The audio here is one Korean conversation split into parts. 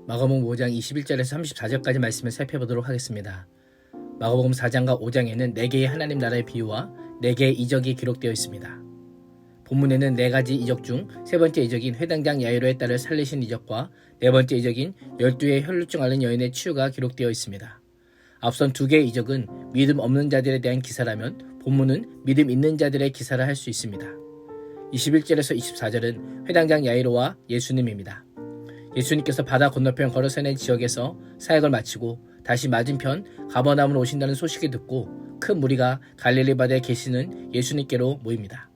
마가복음 5장 21절에서 34절까지 말씀을 살펴보도록 하겠습니다. 마가복음 4장과 5장에는 4개의 하나님 나라의 비유와 4개의 이적이 기록되어 있습니다. 본문에는 4가지 이적 중 3번째 이적인 회당장 야이로의 딸을 살리신 이적과 4번째 이적인 12의 혈루증 앓는 여인의 치유가 기록되어 있습니다. 앞선 2개의 이적은 믿음 없는 자들에 대한 기사라면 본문은 믿음 있는 자들의 기사를 할 수 있습니다. 21절에서 24절은 회당장 야이로와 예수님입니다. 예수님께서 바다 건너편 걸어서 낸 지역에서 사역을 마치고 다시 맞은편 가버나움으로 오신다는 소식을 듣고 큰 무리가 갈릴리 바다에 계시는 예수님께로 모입니다.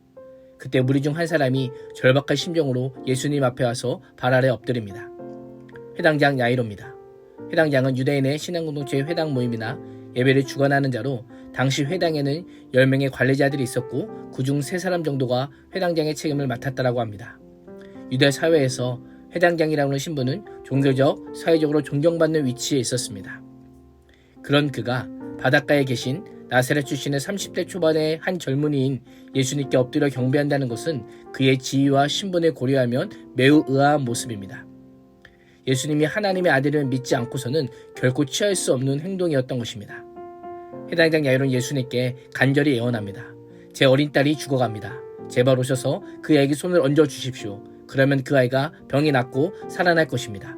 그때 무리 중 한 사람이 절박한 심정으로 예수님 앞에 와서 발 아래 엎드립니다. 회당장 야이로입니다. 회당장은 유대인의 신앙공동체의 회당 모임이나 예배를 주관하는 자로 당시 회당에는 10명의 관리자들이 있었고 그중 3사람 정도가 회당장의 책임을 맡았다고 합니다. 유대 사회에서 회당장이라는 신분은 종교적, 사회적으로 존경받는 위치에 있었습니다. 그런 그가 바닷가에 계신 나사렛 출신의 30대 초반의 한 젊은이인 예수님께 엎드려 경배한다는 것은 그의 지위와 신분을 고려하면 매우 의아한 모습입니다. 예수님이 하나님의 아들임을 믿지 않고서는 결코 취할 수 없는 행동이었던 것입니다. 회당장 야이로는 예수님께 간절히 애원합니다. 제 어린 딸이 죽어갑니다. 제발 오셔서 그 아이에게 손을 얹어 주십시오. 그러면 그 아이가 병이 낫고 살아날 것입니다.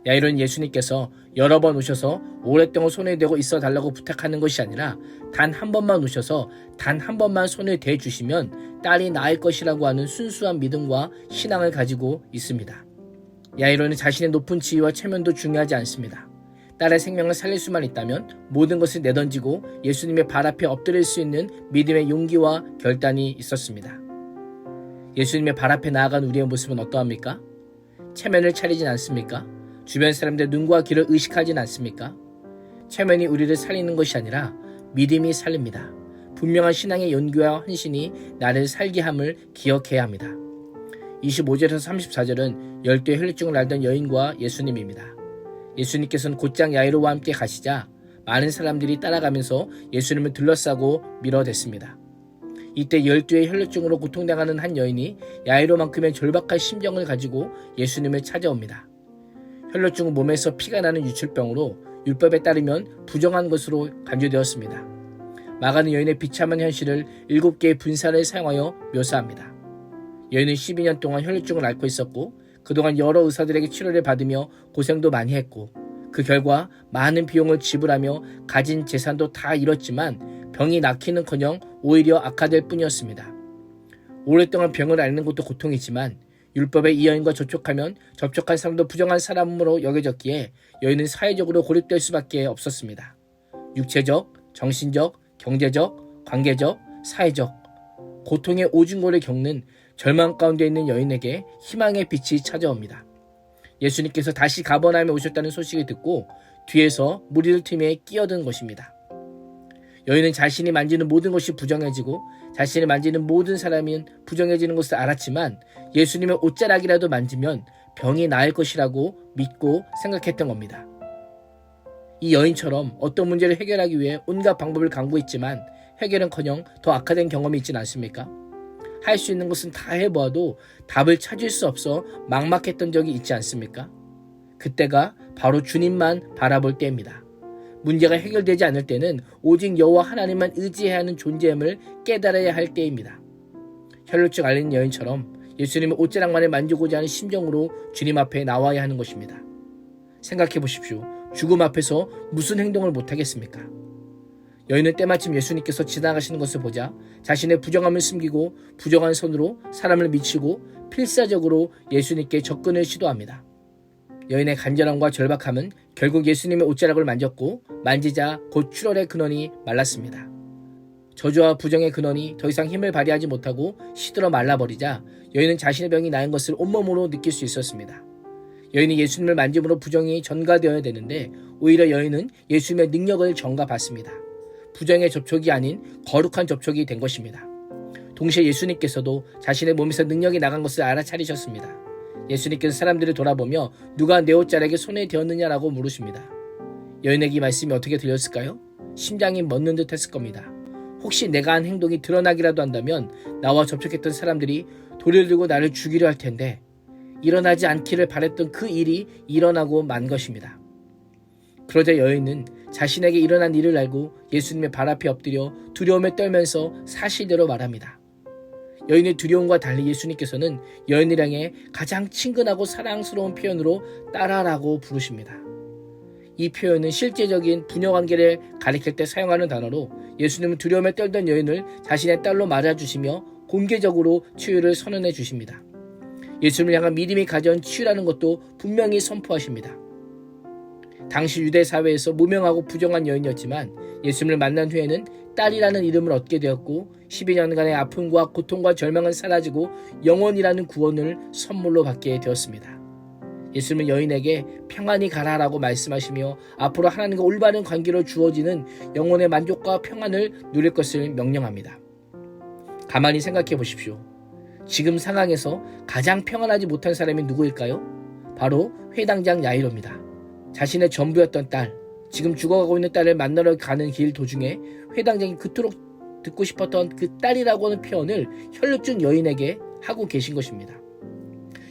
야이로는 예수님께서 여러 번 오셔서 오랫동안 손을 대고 있어 달라고 부탁하는 것이 아니라 단 한 번만 오셔서 단 한 번만 손을 대주시면 딸이 나을 것이라고 하는 순수한 믿음과 신앙을 가지고 있습니다. 야이로는 자신의 높은 지위와 체면도 중요하지 않습니다. 딸의 생명을 살릴 수만 있다면 모든 것을 내던지고 예수님의 발 앞에 엎드릴 수 있는 믿음의 용기와 결단이 있었습니다. 예수님의 발 앞에 나아간 우리의 모습은 어떠합니까? 체면을 차리진 않습니까? 주변 사람들의 눈과 귀를 의식하진 않습니까? 체면이 우리를 살리는 것이 아니라 믿음이 살립니다. 분명한 신앙의 연기와 헌신이 나를 살게 함을 기억해야 합니다. 25절에서 34절은 12의 혈루증을 앓던 여인과 예수님입니다. 예수님께서는 곧장 야이로와 함께 가시자 많은 사람들이 따라가면서 예수님을 둘러싸고 밀어댔습니다. 이때 12의 혈루증으로 고통당하는 한 여인이 야이로만큼의 절박한 심정을 가지고 예수님을 찾아옵니다. 혈루증은 몸에서 피가 나는 유출병으로 율법에 따르면 부정한 것으로 간주되었습니다. 마가는 여인의 비참한 현실을 7개의 분사를 사용하여 묘사합니다. 여인은 12년 동안 혈루증을 앓고 있었고 그동안 여러 의사들에게 치료를 받으며 고생도 많이 했고 그 결과 많은 비용을 지불하며 가진 재산도 다 잃었지만 병이 낫기는커녕 오히려 악화될 뿐이었습니다. 오랫동안 병을 앓는 것도 고통이지만 율법에 이 여인과 접촉하면 접촉한 사람도 부정한 사람으로 여겨졌기에 여인은 사회적으로 고립될 수밖에 없었습니다. 육체적, 정신적, 경제적, 관계적, 사회적 고통의 오중고를 겪는 절망 가운데 있는 여인에게 희망의 빛이 찾아옵니다. 예수님께서 다시 가버나움에 오셨다는 소식을 듣고 뒤에서 무리들 틈에 끼어든 것입니다. 여인은 자신이 만지는 모든 것이 부정해지고 자신이 만지는 모든 사람이 부정해지는 것을 알았지만 예수님의 옷자락이라도 만지면 병이 나을 것이라고 믿고 생각했던 겁니다. 이 여인처럼 어떤 문제를 해결하기 위해 온갖 방법을 강구했지만 해결은커녕 더 악화된 경험이 있진 않습니까? 할 수 있는 것은 다 해보아도 답을 찾을 수 없어 막막했던 적이 있지 않습니까? 그때가 바로 주님만 바라볼 때입니다. 문제가 해결되지 않을 때는 오직 여호와 하나님만 의지해야 하는 존재임을 깨달아야 할 때입니다. 혈루증 앓는 여인처럼 예수님의 옷자락만을 만지고자 하는 심정으로 주님 앞에 나와야 하는 것입니다. 생각해 보십시오. 죽음 앞에서 무슨 행동을 못하겠습니까? 여인은 때마침 예수님께서 지나가시는 것을 보자 자신의 부정함을 숨기고 부정한 손으로 사람을 미치고 필사적으로 예수님께 접근을 시도합니다. 여인의 간절함과 절박함은 결국 예수님의 옷자락을 만졌고 만지자 곧 출혈의 근원이 말랐습니다. 저주와 부정의 근원이 더 이상 힘을 발휘하지 못하고 시들어 말라버리자 여인은 자신의 병이 나은 것을 온몸으로 느낄 수 있었습니다. 여인이 예수님을 만짐으로 부정이 전가되어야 되는데 오히려 여인은 예수님의 능력을 전가받습니다. 부정의 접촉이 아닌 거룩한 접촉이 된 것입니다. 동시에 예수님께서도 자신의 몸에서 능력이 나간 것을 알아차리셨습니다. 예수님께서 사람들을 돌아보며 누가 내 옷자락에 손에 대었느냐라고 물으십니다. 여인에게 이 말씀이 어떻게 들렸을까요? 심장이 멎는 듯 했을 겁니다. 혹시 내가 한 행동이 드러나기라도 한다면 나와 접촉했던 사람들이 돌을 들고 나를 죽이려 할 텐데 일어나지 않기를 바랬던 그 일이 일어나고 만 것입니다. 그러자 여인은 자신에게 일어난 일을 알고 예수님의 발 앞에 엎드려 두려움에 떨면서 사실대로 말합니다. 여인의 두려움과 달리 예수님께서는 여인을 향해 가장 친근하고 사랑스러운 표현으로 딸아라고 부르십니다. 이 표현은 실제적인 부녀관계를 가리킬 때 사용하는 단어로 예수님은 두려움에 떨던 여인을 자신의 딸로 맞아주시며 공개적으로 치유를 선언해 주십니다. 예수님을 향한 믿음이 가져온 치유라는 것도 분명히 선포하십니다. 당시 유대 사회에서 무명하고 부정한 여인이었지만 예수님을 만난 후에는 딸이라는 이름을 얻게 되었고 12년간의 아픔과 고통과 절망은 사라지고 영원이라는 구원을 선물로 받게 되었습니다. 예수님은 여인에게 평안히 가라라고 말씀하시며 앞으로 하나님과 올바른 관계로 주어지는 영혼의 만족과 평안을 누릴 것을 명령합니다. 가만히 생각해 보십시오. 지금 상황에서 가장 평안하지 못한 사람이 누구일까요? 바로 회당장 야이로입니다. 자신의 전부였던 딸, 지금 죽어가고 있는 딸을 만나러 가는 길 도중에 회당장이 그토록 듣고 싶었던 그 딸이라고 하는 표현을 혈루증 여인에게 하고 계신 것입니다.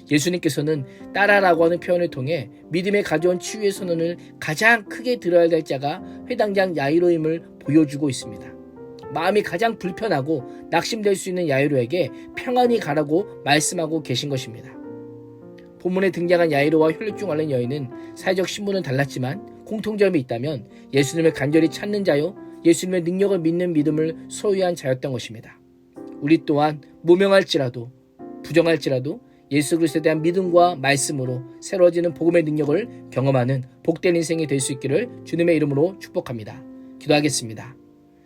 예수님께서는 딸아라고 하는 표현을 통해 믿음에 가져온 치유의 선언을 가장 크게 들어야 될 자가 회당장 야이로임을 보여주고 있습니다. 마음이 가장 불편하고 낙심될 수 있는 야이로에게 평안히 가라고 말씀하고 계신 것입니다. 본문에 등장한 야이로와 혈루증 앓는 여인은 사회적 신분은 달랐지만 공통점이 있다면 예수님을 간절히 찾는 자요, 예수님의 능력을 믿는 믿음을 소유한 자였던 것입니다. 우리 또한 무명할지라도 부정할지라도 예수 그리스도에 대한 믿음과 말씀으로 새로워지는 복음의 능력을 경험하는 복된 인생이 될 수 있기를 주님의 이름으로 축복합니다. 기도하겠습니다.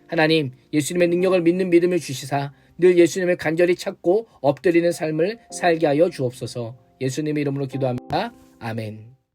하나님, 예수님의 능력을 믿는 믿음을 주시사 늘 예수님을 간절히 찾고 엎드리는 삶을 살게 하여 주옵소서. 예수님의 이름으로 기도합니다. 아멘.